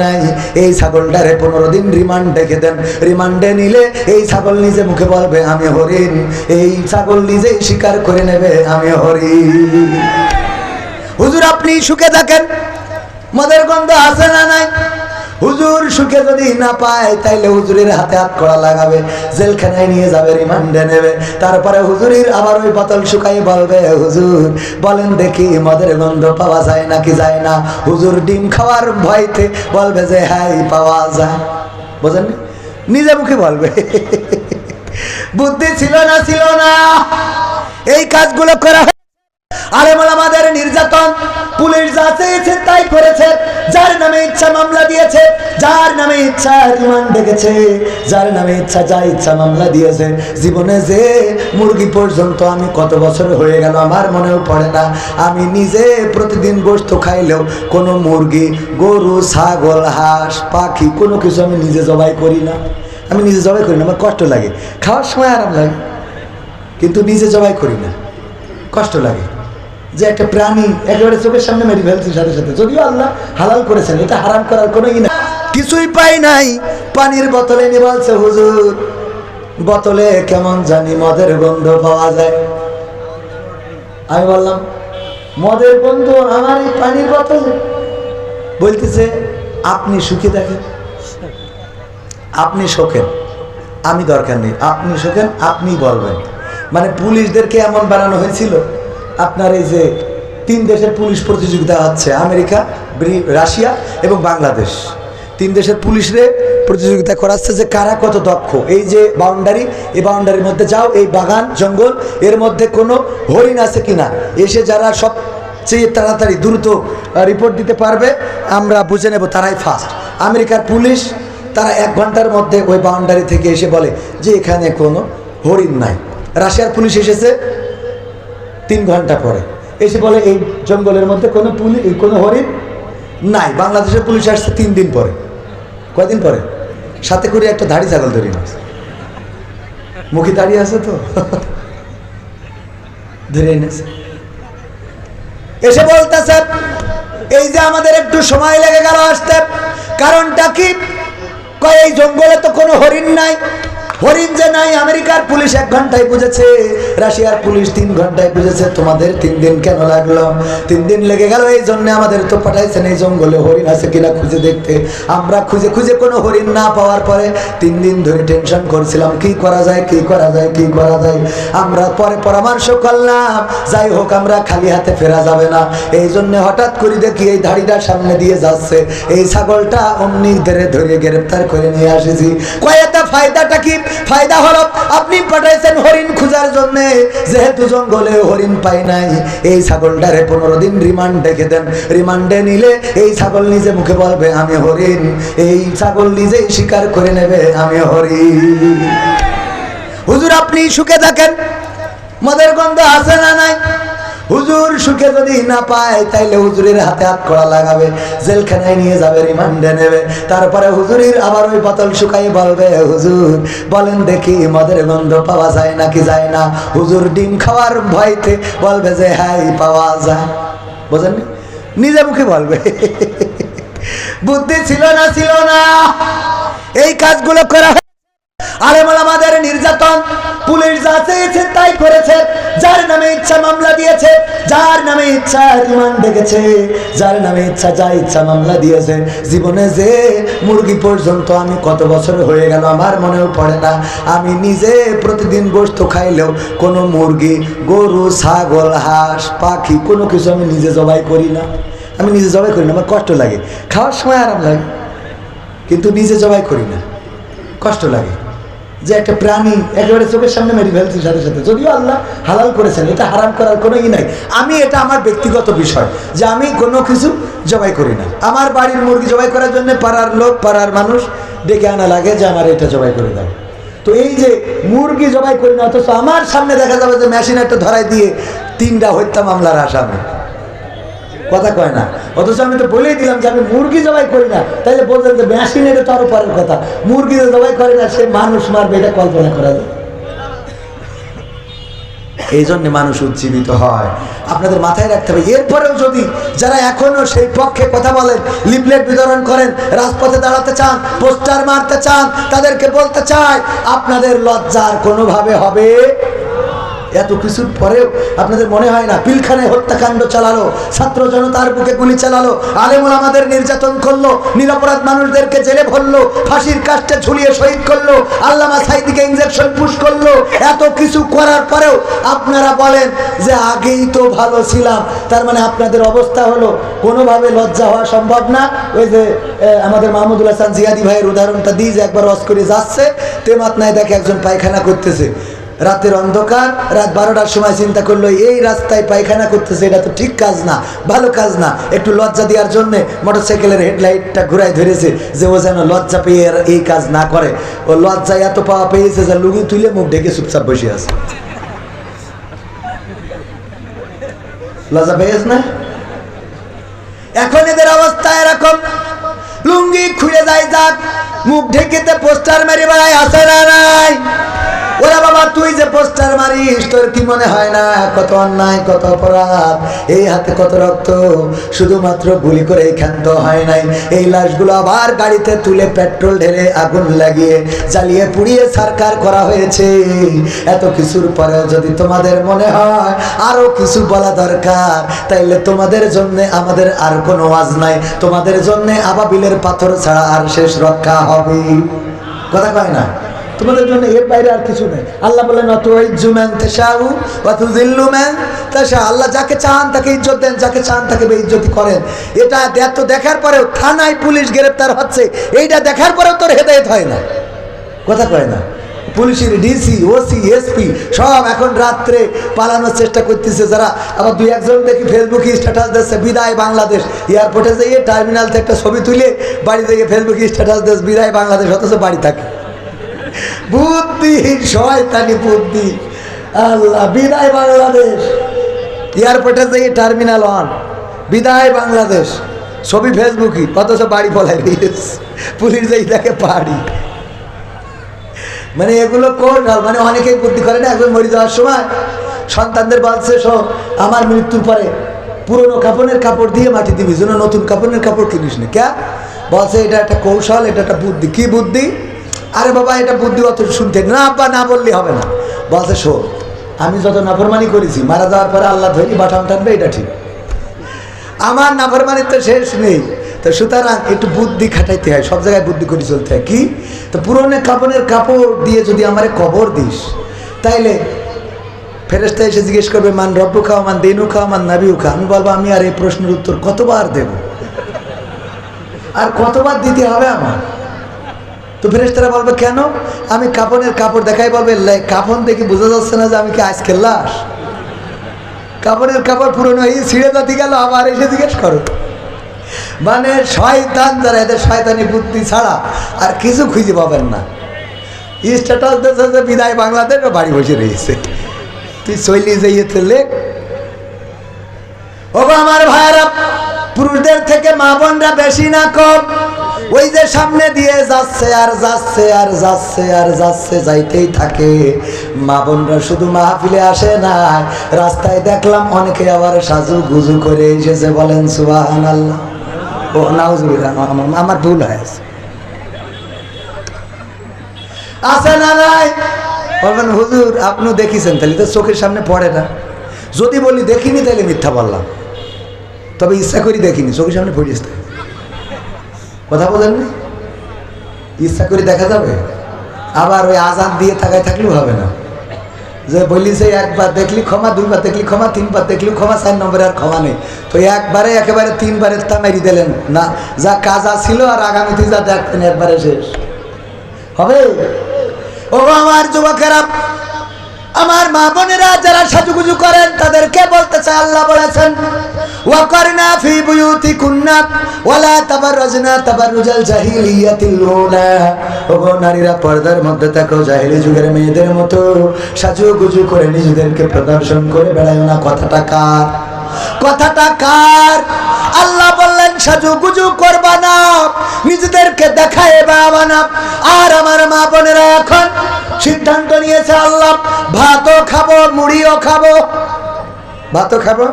নাই এই ছাগলটারে 15 দিন রিমান্ড রেখে দেন। রিমান্ডে নিলে এই ছাগল নিজে মুখে বলবে আমি হরিণ, এই ছাগল নিজেই স্বীকার করে নেবে আমি হরিণ। হুজুর আপনি সুখে থাকেন, মদের গন্ধ আছে না নাই? হুজুর সুখে যদি না পায় তাইলে হুজুরের হাতে হাত কড়া লাগাবে, জেলখানায় নিয়ে যাবে, রিমান্ডে নেবে। তারপরে হুজুরের আবার ওই বোতল শুকাই বলবে হুজুর বলেন দেখি মদের গন্ধ পাওয়া যায় নাকি যায় না? হুজুর ডিম খাওয়ার ভয়তে বলবে যে হ্যাঁ পাওয়া যায়। বোঝেন, নিজে মুখে বলবে। বুদ্ধি ছিল না, ছিল না, এই কাজগুলো করা। আলেম ওলামাদের নির্যাতন পুলিশ যা চেয়েছে তাই করেছে, যার নামে ইচ্ছা মামলা দিয়েছে, যার নামে ইচ্ছা রিমান্ড ডেকেছে, যার নামে ইচ্ছা যা ইচ্ছা মামলা দিয়েছে। জীবনে যে মুরগি পর্যন্ত আমি কত বছর হয়ে গেল আমার মনেও পড়ে না, আমি নিজে প্রতিদিন গোশত খাইলেও কোনো মুরগি, গরু, ছাগল, হাঁস, পাখি কোনো কিছু আমি নিজে জবাই করি না। আমি নিজে জবাই করি না, আমার কষ্ট লাগে। খাওয়ার সময় আরাম লাগে, কিন্তু নিজে জবাই করি না, কষ্ট লাগে যে একটা প্রাণী একেবারে চোখের সামনে মেরে ফেলছি সাথে সাথে। যদিও আল্লাহ হালাল করেছেন, এটা হারাম করার কোনো ই না। কিছুই পাই নাই, পানির বোতলে নিয়ে বলছে হুজুর বোতলে কেমন জানি মদের গন্ধ পাওয়া যায়। আমি বললাম মদের গন্ধ আমার এই পানির বোতলে? বলতেছে আপনি সুখে দেখেন, আপনি শোকেন, আমি দরকার নেই, আপনি শোকেন, আপনি বলবেন। মানে পুলিশদেরকে এমন বানানো হয়েছিল, আপনার এই যে 3 দেশের পুলিশ প্রতিযোগিতা হচ্ছে, আমেরিকা, রাশিয়া এবং বাংলাদেশ, 3 দেশের পুলিশরে প্রতিযোগিতা করাচ্ছে যে কারা কত দক্ষ। এই যে বাউন্ডারি, এই বাউন্ডারির মধ্যে যাও, এই বাগান জঙ্গল, এর মধ্যে কোনো হরিণ আছে কিনা, এসে যারা সবচেয়ে তাড়াতাড়ি দ্রুত রিপোর্ট দিতে পারবে আমরা বুঝে নেব তারাই ফার্স্ট। আমেরিকার পুলিশ তারা 1 ঘন্টার মধ্যে ওই বাউন্ডারি থেকে এসে বলে যে এখানে কোনো হরিণ নাই। রাশিয়ার পুলিশ এসেছে 3 ঘন্টা পরে, এসে বলে এই জঙ্গলের মধ্যে কোনো হরিণ নাই। বাংলাদেশের পুলিশ আসছে 3 দিন পরে। কয়দিন পরে? সাথে করে একটা ধাড়ি ছাগল ধরে নিয়েছে, মুখে দাঁড়িয়ে আছে তো ধরে এনেছে। এসে বলতেছে এই যে আমাদের একটু সময় লেগে গেল আসতে, কারণটা কি? কয় এই জঙ্গলে তো কোনো হরিণ নাই। হরিণ যে নাই আমেরিকার পুলিশ 1 ঘন্টায় বুঝেছে, রাশিয়ার পুলিশ 3 ঘন্টায় বুঝেছে। তোমাদের 3 দিন কেন লাগলো? 3 দিন লেগে গেল এই জন্য আমাদের তো পাঠাইছেন এই জঙ্গলে হরিণ আছে কিনা খুঁজে দেখতে। আমরা খুঁজে খুঁজে কোনো হরিণ না পাওয়ার পরে 3 দিন ধরে টেনশন করছিলাম কি করা যায়, কি করা যায়, কি করা যায়। আমরা পরে পরামর্শ করলাম যাই হোক আমরা খালি হাতে ফেরা যাবে না। এই জন্য হঠাৎ করে দেখি এই ধাড়িটা সামনে দিয়ে যাচ্ছে, এই ছাগলটা অমনি ধরে গ্রেফতার করে নিয়ে আসেছি। কয়টা ফায়দাটা কি? ফায়দা হলো আপনি পাঠাইছেন হরিণ খোঁজার জন্য, যেহেতু জঙ্গলে হরিণ পাই নাই, এই ছাগলটারে 15 দিন রিমান্ড রেখে দেন। রিমান্ডে নিলে এই ছাগল নিজে মুখে বলবে আমি হরিণ, এই ছাগল নিজেই স্বীকার করে নেবে আমি হরিণ। হুজুর আপনি সুখে থাকেন, মদের গন্ধ আছে না নাই? হুজুর সুখে যদি না পায় তাইলে হুজুরের হাতে হাত কড়া লাগাবে, জেলখানায় নিয়ে যাবে, রিমান্ডে নেবে। তারপরে হুজুরের আবার ওই বোতল শুকাই বলবে হুজুর বলেন দেখি মদের গন্ধ পাওয়া যায় নাকি যায় না? হুজুর ডিম খাওয়ার ভয়তে বলবে যে হ্যাঁ পাওয়া যায়। বোঝেন, নিজে মুখে বলবে। বুদ্ধি ছিল না, ছিল না, এই কাজগুলো করা। আলেম ওলামাদের নির্যাতন পুলিশ যা চেয়েছে তাই করেছে, যার নামে ইচ্ছা মামলা দিয়েছে, যার নামে ইচ্ছা রিমান্ড ডেকেছে, যার নামে ইচ্ছা যা ইচ্ছা মামলা দিয়েছে। জীবনে যে মুরগি পর্যন্ত আমি কত বছর হয়ে গেল আমার মনেও পড়ে না, আমি নিজে প্রতিদিন গোশত খাইলেও কোনো মুরগি, গরু, ছাগল, হাঁস, পাখি কোনো কিছু আমি নিজে জবাই করি না। আমি নিজে জবাই করি না, আমার কষ্ট লাগে। খাওয়ার সময় আরাম লাগে, কিন্তু নিজে জবাই করি না, কষ্ট লাগে যে একটা প্রাণী একেবারে চোখের সামনে মেরে ফেলছি সাথে সাথে। যদিও আল্লাহ হালাল করেছেন, এটা হারাম করার কোনো ই নাই। আমি এটা আমার ব্যক্তিগত বিষয় যে আমি কোনো কিছু জবাই করি না। আমার বাড়ির মুরগি জবাই করার জন্য পাড়ার লোক, পাড়ার মানুষ ডেকে আনা লাগে যে আমার এটা জবাই করে দাও। তো এই যে মুরগি জবাই করি না, অথচ আমার সামনে দেখা যাবে যে মেশিন একটা ধরাই দিয়ে 3টা হত্যা মামলার আসামি। কথা কয় না, অথচ আমি তো বলেই দিলাম যে আমি মুরগি জবাই করি না। তাইলে বলতেন যে মেশিনের তো আরো পরের কথা, মুরগি জবাই করে না সে মানুষ মারবে, এটা কল্পনা করা যায়। এই জন্য মানুষ উজ্জীবিত হয়। আপনাদের মাথায় রাখতে হবে। এরপরেও যদি যারা এখনো সেই পক্ষে কথা বলেন, লিফলেট বিতরণ করেন, রাজপথে দাঁড়াতে চান, পোস্টার মারতে চান, তাদেরকে বলতে চাই আপনাদের লজ্জার কোনোভাবে হবে। এত কিছুর পরেও আপনাদের মনে হয় না পিলখানায় হত্যাকাণ্ড চালালো, ছাত্র জনতার বুকে গুলি চালালো, আলেম ওলামাদের নির্যাতন করলো, নিরপরাধ মানুষদেরকে জেলে ভরলো, ফাঁসির কাস্টে ঝুলিয়ে শহীদ করলো, আল্লামা সাঈদীকে ইনজেকশন পুশ করলো। এত কিছু করার পরেও আপনারা বলেন যে আগেই তো ভালো ছিলাম। তার মানে আপনাদের অবস্থা হলো কোনোভাবে লজ্জা হওয়া সম্ভব না। ওই যে আমাদের মাহমুদুল হাসান জিয়াদি ভাইয়ের উদাহরণটা দিই যে একবার ওয়াজ করে যাচ্ছে, তেমাত নাই দেখে একজন পায়খানা করতেছে, রাতের অন্ধকার, রাত 12টার সময় চিন্তা করলো এই রাস্তায় পায়খানা করতেছে, এটা তো ঠিক কাজ না, ভালো কাজ না। একটু লজ্জা দেওয়ার জন্য মোটরসাইকেলের হেডলাইটটা ঘুরাই ধরেছে যে ও যেন লজ্জা পেয়ে এই কাজ না করে। ও লজ্জায় এত পাওয়া পেয়েছে যে লুঙ্গি তুলে মুখ ঢেকে চুপচাপ বসে আছে। লজ্জা পেয়েছ না? এখন এদের অবস্থা এরকম, লুঙ্গি খুলে যায়, যাক মুখ ঢেকেতে পোস্টার মেরে বেড়ায়, আসে না নাই? ওরা বাবা তুই যে পোস্টার মারিস তোর কি মনে হয় না কত অন্যায়, কত অপরাধ, এই হাতে কত রক্ত, শুধুমাত্র গুলি করে ক্ষান্ত হয় নাই, এই লাশগুলো আবার গাড়িতে তুলে পেট্রোল ঢেলে আগুন লাগিয়ে জ্বালিয়ে পুড়িয়ে সরকার করা হয়েছে। এত কিছুর পরেও যদি তোমাদের মনে হয় আরো কিছু বলা দরকার, তাইলে তোমাদের জন্য আমাদের আর কোনো ওয়াজ নাই, তোমাদের জন্য আবাবিলের পাথর ছাড়া আর শেষ রক্ষা হবে। কথা কয় না? তোমাদের জন্য এর বাইরে আর কিছু নেই। আল্লাহ বলেন আল্লাহ যাকে চান তাকে ইজ্জত দেন, যাকে চান তাকে বেইজ্জতি করেন। এটা এত দেখার পরেও থানায় পুলিশ গ্রেপ্তার হচ্ছে, এইটা দেখার পরেও তোর হেদায়েত হয় না। কথা কয় না? পুলিশের ডিসি, ওসি, এসপি সব এখন রাত্রে পালানোর চেষ্টা করতেছে। যারা আবার দুই একজন দেখি ফেসবুকে স্ট্যাটাস দিচ্ছে বিদায় বাংলাদেশ, এয়ারপোর্টে যেয়ে টার্মিনাল থেকে একটা ছবি তুলে বাড়ি থেকে ফেসবুকে স্ট্যাটাস দিচ্ছে বিদায় বাংলাদেশ, অথচ বাড়ি থাকে। বুদ্ধি, শয়তানি বুদ্ধি। আল্লাহ, বিদায় বাংলাদেশ, এয়ারপোর্টে যেয়ে টার্মিনাল 1 বিদায় বাংলাদেশ, ছবি ফেসবুকে, অথচ বাড়ি পলাই দিয়েছে। পুলিশ যেই দেখে বাড়ি। মানে এগুলো কৌশল, মানে অনেকেই বুদ্ধি করে না। একজন মরে যাওয়ার সময় সন্তানদের বলছে সব আমার মৃত্যুর পরে পুরনো কাপড়ের কাপড় দিয়ে মাটি দিবি, যেন নতুন কাপড়ের কাপড় কিনিস না। কে বলছে এটা একটা কৌশল, এটা একটা বুদ্ধি। কি বুদ্ধি? আরে বাবা এটা বুদ্ধি অত শুনতে না, আব্বা না বললে হবে না। বলছে শোন, আমি যত নাফরমানি করেছি মারা যাওয়ার পরে আল্লাহ ধরি বাটাম টানবে, এটা ঠিক। আমার নাফরমানির তো শেষ নেই, তো সুতরাং একটু বুদ্ধি খাটাইতে হয়, সব জায়গায় বুদ্ধি করে চলতে হয়। কি? তো পুরনো কাপড়ের কাপড় দিয়ে যদি আমারে কবর দিস, তাইলে ফেরেশতা এসে জিজ্ঞেস করবে মান রব্বুকা মান দিনুকা মান নাবিউকা। আমি বলবো আমি আর এই প্রশ্নের উত্তর কতবার দেব, আর কতবার দিতে হবে আমার? তো ফেরেশতারা বলবে কেন? আমি কাপড়ের কাপড় দেখাই, বলবে কাপড় দেখে বোঝা যাচ্ছে না যে আমি কি আজকের লাশ? কাপড়ের কাপড় পুরনো হয়ে ছিঁড়ে দাঁতি গেল, আবার এসে জিজ্ঞেস করো। মানে শয়তান যারা, এদের শয়তানি বুদ্ধি ছাড়া আর কিছু খুঁজে পাবেন না। স্ট্যাটাস দিয়েছে যে বিদায় বাংলাদেশ, বাড়ি বসে রয়েছে। তুই চলি যাইতে লেখ। ও আমার ভাইয়েরা, পুরুষদের থেকে মা বোনরা বেশি না কম? ওই যে সামনে দিয়ে যাচ্ছে আর যাচ্ছে আর যাচ্ছে আর যাচ্ছে, যাইতেই থাকে। মা বোনরা শুধু মাহফিলে আসে না, রাস্তায় দেখলাম অনেকে আবার সাজু গুজু করে এসেছে। বলেন সুবহানাল্লাহ। ও নাউজুবিল্লাহ, আমার ভুল হয়েছে। আছে না নাই? বলবেন হুজুর আপনি দেখেছেন, তাহলে তো চোখের সামনে পড়ে না। যদি বলি দেখিনি তাহলে মিথ্যা বললাম, তবে ইচ্ছা করি দেখিনি, চোখের সামনে পড়েছে। কথা বলেন না? ইচ্ছা করে দেখা যাবে? আবার ওই আজান দিয়ে তাকায় থাকলেও হবে না। যে বলিছে একবার দেখলি ক্ষমা, 2বার দেখলি ক্ষমা, 3বার দেখলি ক্ষমা, 4 নম্বরে আর ক্ষমা নেই। তো একবারে একেবারে 3বারের তা মেরি দিলেন না, যা কাজা ছিল আর আগামীতে যা দেখতেন একবারে শেষ হবে। ও আমার যুবকেরা, আমার মা বোনেরা যারা সাজুগুজু করেন তাদেরকে বলতে চাই, আল্লাহ বলেছেন ওয়াকারনা ফি বুয়ুতিকুন্না ওয়ালা তাবাররাজনা তাবাররুজাল জাহিলিয়াতিল উলা। ওগো নারীরা পর্দার মধ্যে থাকো, জাহেলি যুগের মেয়েদের মতো সাজুগুজু করে নিজেদেরকে প্রদর্শন করে বেড়ায় না। কথাটা কার? কথাটা কার? আল্লাহ বললেন সাজুগুজু করবা না, নিজেদেরকে দেখায় বাবা না। আর আমার মা বোনেরা এখন সিদ্ধান্ত নিয়েছে, আল্লাহ ভাতও খাবো মুড়িও খাবো, ভাতও খাবো